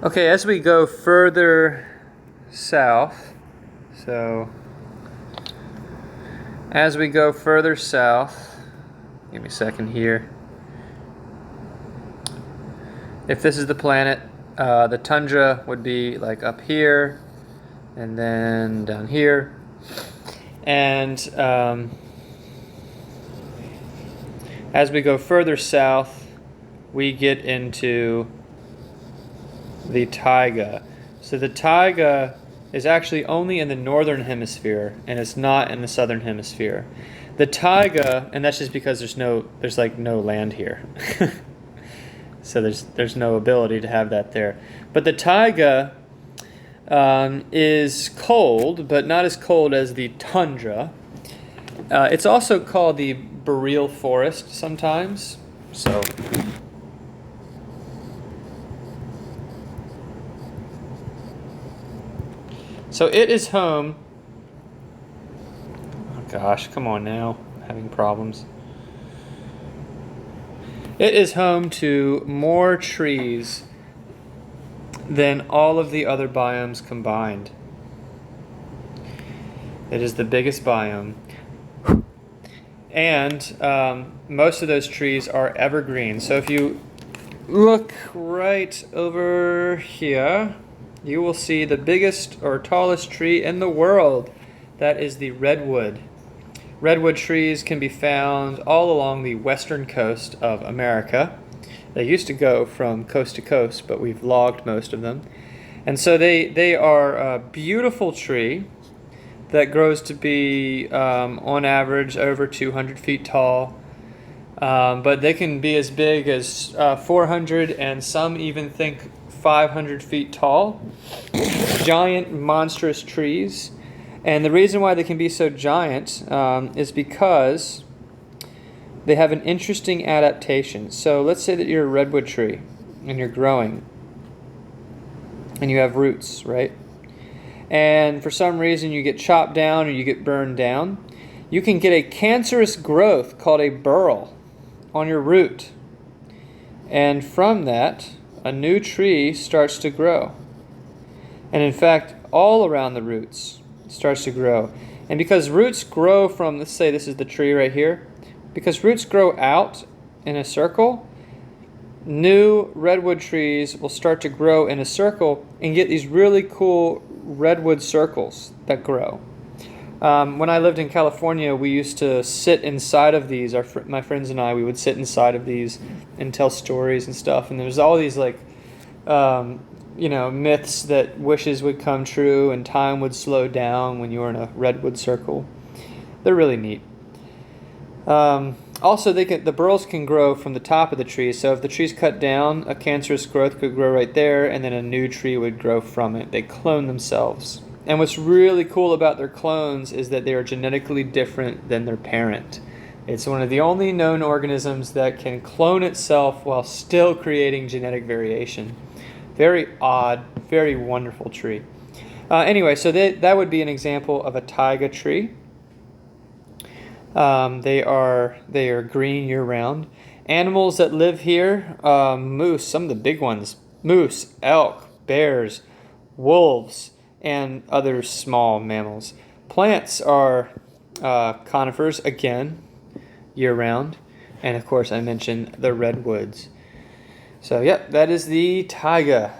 Okay, as we go further south, so as we go further south, give me a second here. If this is the planet, the tundra would be like up here and then down here. And as we go further south, we get into the taiga. So the taiga is actually only in the northern hemisphere, and it's not in the southern hemisphere. The taiga, and that's just because there's like no land here. So there's no ability to have that there. But the taiga is cold, but not as cold as the tundra. It's also called the boreal forest sometimes. So it is home. Oh gosh, come on now. I'm having problems. It is home to more trees than all of the other biomes combined. It is the biggest biome. And most of those trees are evergreen. So if you look right over here, you will see the biggest or tallest tree in the world. That is the redwood. Redwood trees can be found all along the western coast of America. They used to go from coast to coast, but we've logged most of them. And so they are a beautiful tree that grows to be, on average, over 200 feet tall. But they can be as big as 400, and some even think 500 feet tall. Giant, monstrous trees. And the reason why they can be so giant is because they have an interesting adaptation. So let's say that you're a redwood tree and you're growing and you have roots, right? And for some reason you get chopped down or you get burned down. You can get a cancerous growth called a burl on your root. And from that, a new tree starts to grow. And in fact, all around the roots starts to grow. And because roots grow from, let's say this is the tree right here, because roots grow out in a circle, new redwood trees will start to grow in a circle and get these really cool redwood circles that grow. When I lived in California, we used to sit inside of these. My friends and I, we would sit inside of these and tell stories and stuff. And there's all these like, myths that wishes would come true and time would slow down when you were in a redwood circle. They're really neat. Also, the burls can grow from the top of the tree. So if the tree's cut down, a cancerous growth could grow right there, and then a new tree would grow from it. They clone themselves. And what's really cool about their clones is that they are genetically different than their parent. It's one of the only known organisms that can clone itself while still creating genetic variation. Very odd, very wonderful tree. Anyway, so that would be an example of a taiga tree. They are green year-round. Animals that live here, moose, some of the big ones, moose, elk, bears, wolves, and other small mammals. Plants are conifers, again, year-round. And of course, I mentioned the redwoods. So, yep, that is the taiga.